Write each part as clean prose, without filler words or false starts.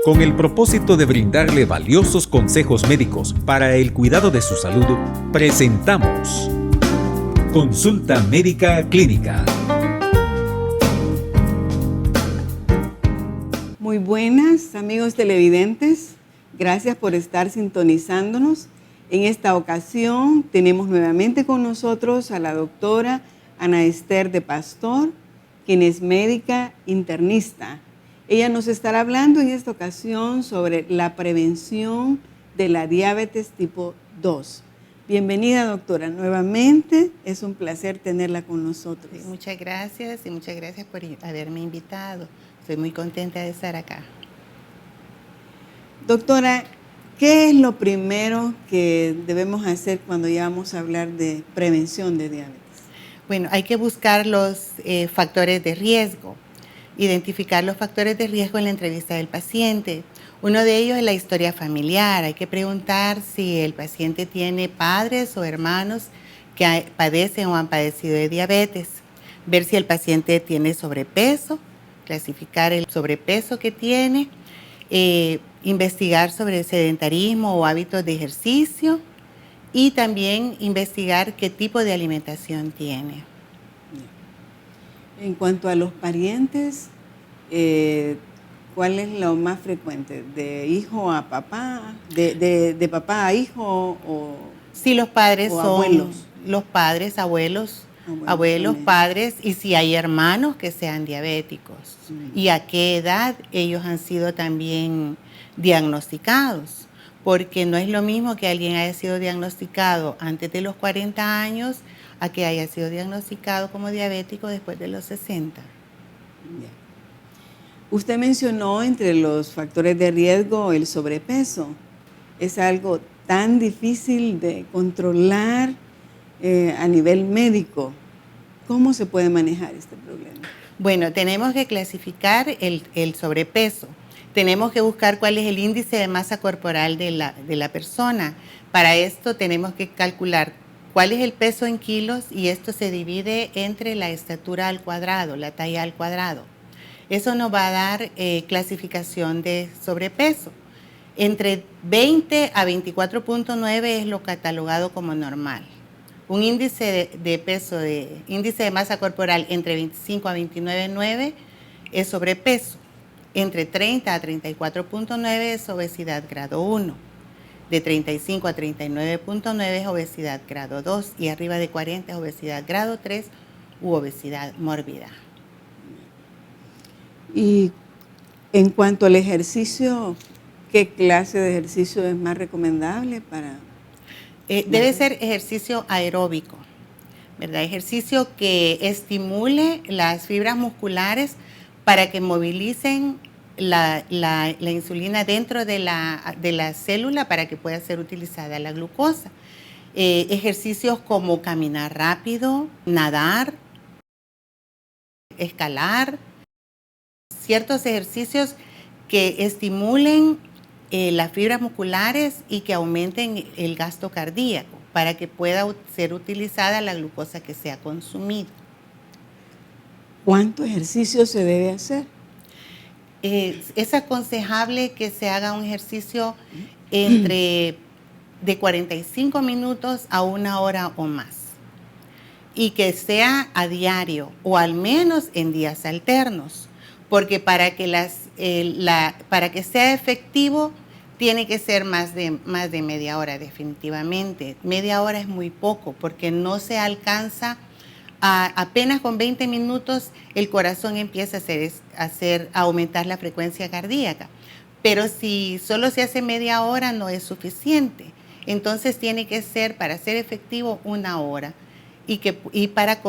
Con el propósito de brindarle valiosos consejos médicos para el cuidado de su salud, presentamos Consulta Médica Clínica. Muy buenas, amigos televidentes. Gracias por estar sintonizándonos. En esta ocasión tenemos nuevamente con nosotros a la doctora Ana Esther de Pastor, quien es médica internista. Ella nos estará hablando en esta ocasión sobre la prevención de la diabetes tipo 2. Bienvenida, doctora. Nuevamente es un placer tenerla con nosotros. Sí, muchas gracias y muchas gracias por haberme invitado. Estoy muy contenta de estar acá. Doctora, ¿qué es lo primero que debemos hacer cuando ya vamos a hablar de prevención de diabetes? Bueno, hay que buscar los factores de riesgo, identificar los factores de riesgo en la entrevista del paciente. Uno de ellos es la historia familiar. Hay que preguntar si el paciente tiene padres o hermanos que padecen o han padecido de diabetes. Ver si el paciente tiene sobrepeso, clasificar el sobrepeso que tiene, investigar sobre el sedentarismo o hábitos de ejercicio y también investigar qué tipo de alimentación tiene. En cuanto a los parientes, ¿cuál es lo más frecuente? ¿De hijo a papá? ¿De papá a hijo? Si los padres son abuelos. Los padres, abuelos, padres, y si hay hermanos que sean diabéticos. Y a qué edad ellos han sido también diagnosticados. Porque no es lo mismo que alguien haya sido diagnosticado antes de los 40 años a que haya sido diagnosticado como diabético después de los 60. Bien. Usted mencionó entre los factores de riesgo el sobrepeso. Es algo tan difícil de controlar a nivel médico. ¿Cómo se puede manejar este problema? Bueno, tenemos que clasificar el sobrepeso. Tenemos que buscar cuál es el índice de masa corporal de la persona. Para esto tenemos que calcular cuál es el peso en kilos y esto se divide entre la estatura al cuadrado, la talla al cuadrado. Eso nos va a dar clasificación de sobrepeso. Entre 20 a 24.9 es lo catalogado como normal. Un índice índice de masa corporal entre 25 a 29.9 es sobrepeso. Entre 30 a 34.9 es obesidad grado 1. De 35 a 39.9 es obesidad grado 2 y arriba de 40 es obesidad grado 3 u obesidad mórbida. Y en cuanto al ejercicio, ¿qué clase de ejercicio es más recomendable para...? Debe ser ejercicio aeróbico, ¿verdad? Ejercicio que estimule las fibras musculares para que movilicen la insulina dentro de la célula para que pueda ser utilizada la glucosa. Ejercicios como caminar rápido, nadar, escalar, ciertos ejercicios que estimulen las fibras musculares y que aumenten el gasto cardíaco para que pueda ser utilizada la glucosa que se ha consumido. ¿Cuánto ejercicio se debe hacer? Es aconsejable que se haga un ejercicio de 45 minutos a 1 hora o más y que sea a diario o al menos en días alternos, porque para que sea efectivo tiene que ser más de media hora definitivamente. Media hora es muy poco porque no se alcanza. Apenas con 20 minutos el corazón empieza a aumentar la frecuencia cardíaca, pero si solo se hace media hora no es suficiente. Entonces tiene que ser, para ser efectivo, 1 hora y para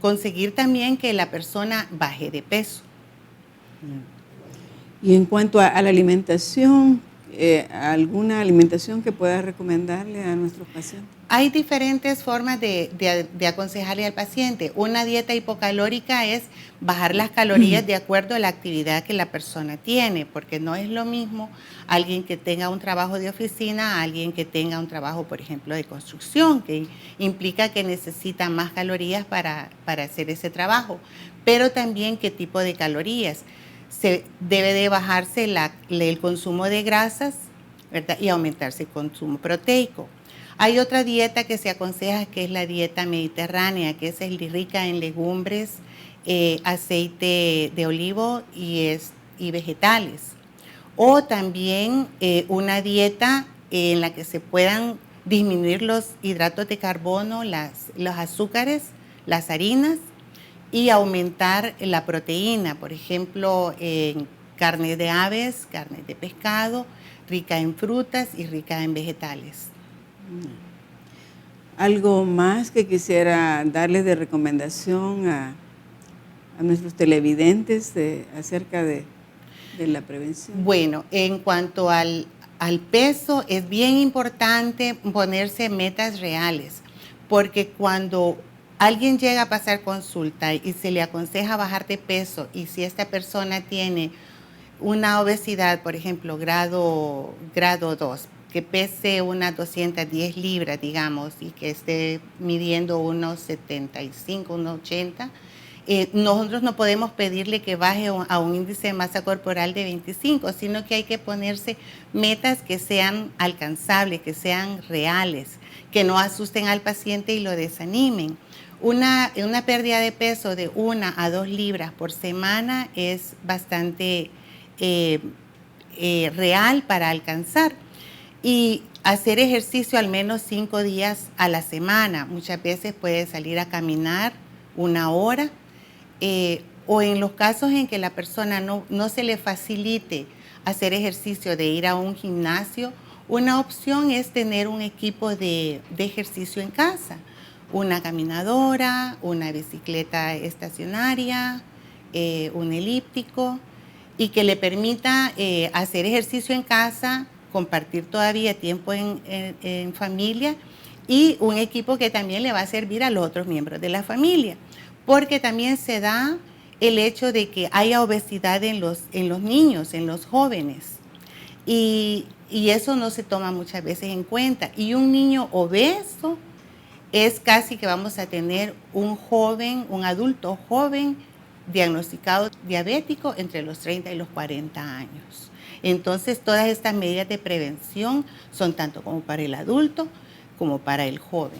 conseguir también que la persona baje de peso. Y en cuanto a la alimentación, ¿alguna alimentación que pueda recomendarle a nuestros pacientes? Hay diferentes formas de aconsejarle al paciente. Una dieta hipocalórica es bajar las calorías de acuerdo a la actividad que la persona tiene, porque no es lo mismo alguien que tenga un trabajo de oficina a alguien que tenga un trabajo, por ejemplo, de construcción, que implica que necesita más calorías para hacer ese trabajo, pero también qué tipo de calorías. se debe de bajarse el consumo de grasas, ¿verdad? Y aumentarse el consumo proteico. Hay otra dieta que se aconseja, que es la dieta mediterránea, que es rica en legumbres, aceite de olivo y vegetales. O también una dieta en la que se puedan disminuir los hidratos de carbono, los azúcares, las harinas, y aumentar la proteína, por ejemplo, en carne de aves, carne de pescado, rica en frutas y rica en vegetales. Algo más que quisiera darles de recomendación a nuestros televidentes acerca de la prevención. Bueno, en cuanto al peso, es bien importante ponerse metas reales, porque cuando alguien llega a pasar consulta y se le aconseja bajar de peso, y si esta persona tiene una obesidad, por ejemplo, grado 2, que pese unas 210 libras, digamos, y que esté midiendo unos 75, unos 80, nosotros no podemos pedirle que baje a un índice de masa corporal de 25, sino que hay que ponerse metas que sean alcanzables, que sean reales, que no asusten al paciente y lo desanimen. Una pérdida de peso de 1 a 2 libras por semana es bastante real para alcanzar. Y hacer ejercicio al menos 5 días a la semana. Muchas veces puede salir a caminar 1 hora, o en los casos en que la persona no se le facilite hacer ejercicio, de ir a un gimnasio, una opción es tener un equipo de ejercicio en casa. Una caminadora, una bicicleta estacionaria, un elíptico, y que le permita hacer ejercicio en casa, compartir todavía tiempo en familia, y un equipo que también le va a servir a los otros miembros de la familia, porque también se da el hecho de que haya obesidad en los niños, en los jóvenes, y eso no se toma muchas veces en cuenta. Y un niño obeso es casi que vamos a tener un adulto joven diagnosticado diabético entre los 30 y los 40 años. Entonces, todas estas medidas de prevención son tanto como para el adulto como para el joven.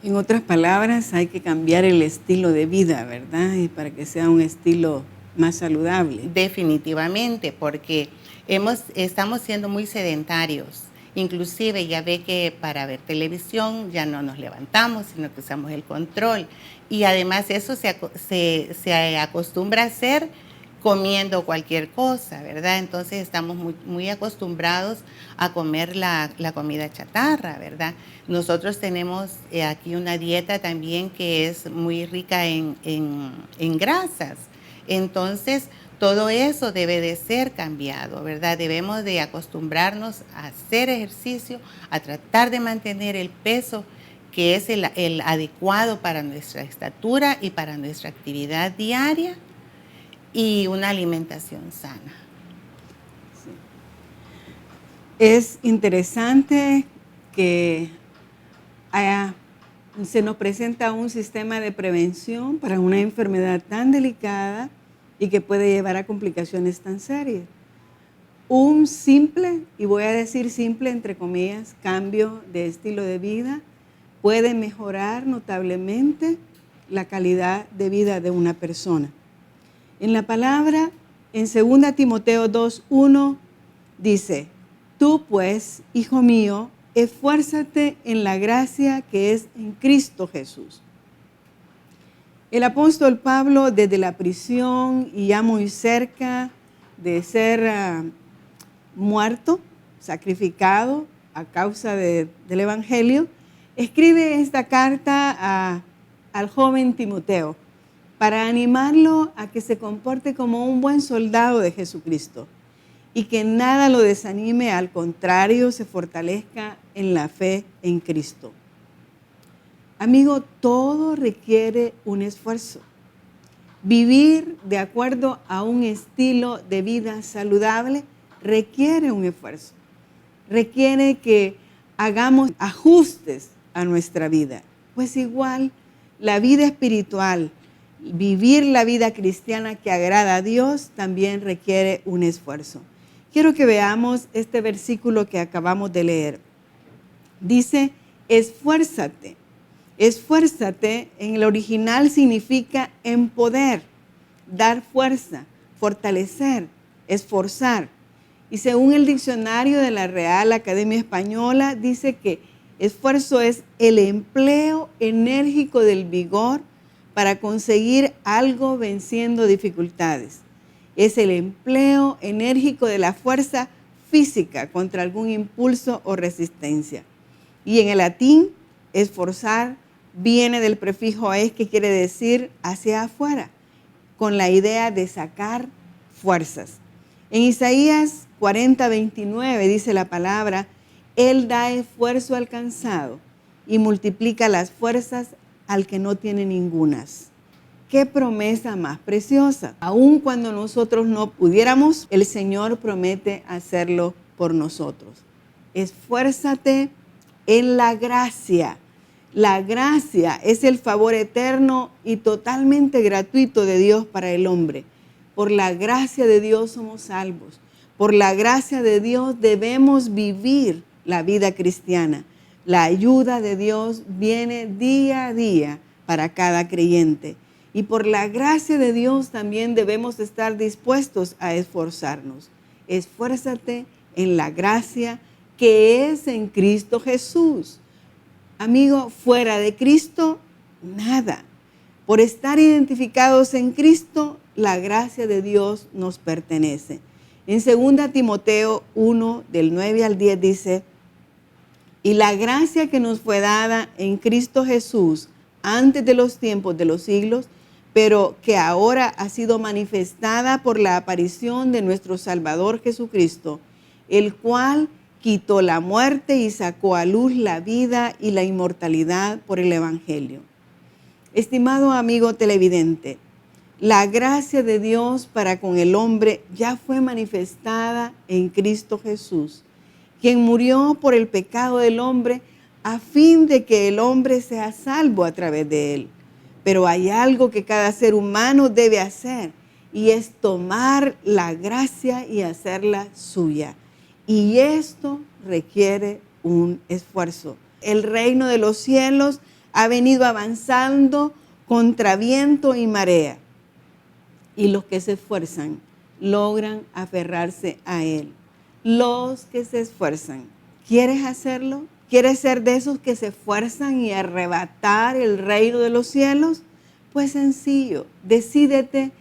En otras palabras, hay que cambiar el estilo de vida, ¿verdad? Y para que sea un estilo más saludable. Definitivamente, porque estamos siendo muy sedentarios. Inclusive ya ve que para ver televisión ya no nos levantamos, sino que usamos el control. Y además eso se acostumbra a hacer comiendo cualquier cosa, ¿verdad? Entonces estamos muy, muy acostumbrados a comer la comida chatarra, ¿verdad? Nosotros tenemos aquí una dieta también que es muy rica en grasas. Entonces, todo eso debe de ser cambiado, ¿verdad? Debemos de acostumbrarnos a hacer ejercicio, a tratar de mantener el peso que es el adecuado para nuestra estatura y para nuestra actividad diaria, y una alimentación sana. Sí. Es interesante que se nos presenta un sistema de prevención para una enfermedad tan delicada y que puede llevar a complicaciones tan serias. Un simple, y voy a decir simple entre comillas, cambio de estilo de vida puede mejorar notablemente la calidad de vida de una persona. En la palabra, en 2 Timoteo 2:1, dice: tú pues, hijo mío, esfuérzate en la gracia que es en Cristo Jesús. El apóstol Pablo, desde la prisión y ya muy cerca de ser muerto, sacrificado a causa del Evangelio, escribe esta carta al joven Timoteo para animarlo a que se comporte como un buen soldado de Jesucristo y que nada lo desanime, al contrario, se fortalezca en la fe en Cristo. Amigo, todo requiere un esfuerzo. Vivir de acuerdo a un estilo de vida saludable requiere un esfuerzo. Requiere que hagamos ajustes a nuestra vida. Pues igual, la vida espiritual vivir la vida cristiana que agrada a Dios también requiere un esfuerzo. Quiero que veamos este versículo que acabamos de leer. Dice, esfuérzate. Esfuérzate en el original significa empoderar, dar fuerza, fortalecer, esforzar. Y según el diccionario de la Real Academia Española, dice que esfuerzo es el empleo enérgico del vigor para conseguir algo venciendo dificultades. Es el empleo enérgico de la fuerza física contra algún impulso o resistencia. Y en el latín, esforzar viene del prefijo es, que quiere decir hacia afuera, con la idea de sacar fuerzas. En Isaías 40:29 dice la palabra, Él da esfuerzo al cansado y multiplica las fuerzas al que no tiene ningunas. ¡Qué promesa más preciosa! Aun cuando nosotros no pudiéramos, el Señor promete hacerlo por nosotros. Esfuérzate en la gracia. La gracia es el favor eterno y totalmente gratuito de Dios para el hombre. Por la gracia de Dios somos salvos. Por la gracia de Dios debemos vivir la vida cristiana. La ayuda de Dios viene día a día para cada creyente. Y por la gracia de Dios también debemos estar dispuestos a esforzarnos. Esfuérzate en la gracia que es en Cristo Jesús. Amigo, fuera de Cristo, nada. Por estar identificados en Cristo, la gracia de Dios nos pertenece. En 2 Timoteo 1, del 9 al 10 dice, y la gracia que nos fue dada en Cristo Jesús antes de los tiempos de los siglos, pero que ahora ha sido manifestada por la aparición de nuestro Salvador Jesucristo, el cual quitó la muerte y sacó a luz la vida y la inmortalidad por el Evangelio. Estimado amigo televidente, la gracia de Dios para con el hombre ya fue manifestada en Cristo Jesús, quien murió por el pecado del hombre a fin de que el hombre sea salvo a través de él. Pero hay algo que cada ser humano debe hacer, y es tomar la gracia y hacerla suya. Y esto requiere un esfuerzo. El reino de los cielos ha venido avanzando contra viento y marea. Y los que se esfuerzan logran aferrarse a él. Los que se esfuerzan. ¿Quieres hacerlo? ¿Quieres ser de esos que se esfuerzan y arrebatar el reino de los cielos? Pues sencillo, decídete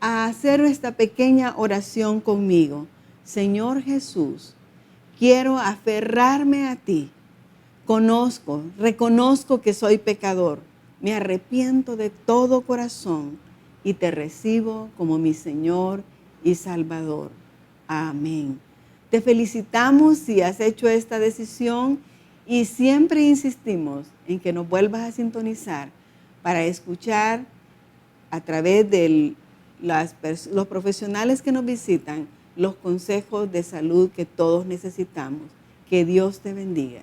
a hacer esta pequeña oración conmigo. Señor Jesús, quiero aferrarme a ti. Reconozco que soy pecador. Me arrepiento de todo corazón y te recibo como mi Señor y Salvador. Amén. Te felicitamos si has hecho esta decisión y siempre insistimos en que nos vuelvas a sintonizar para escuchar a través de los profesionales que nos visitan los consejos de salud que todos necesitamos. Que Dios te bendiga.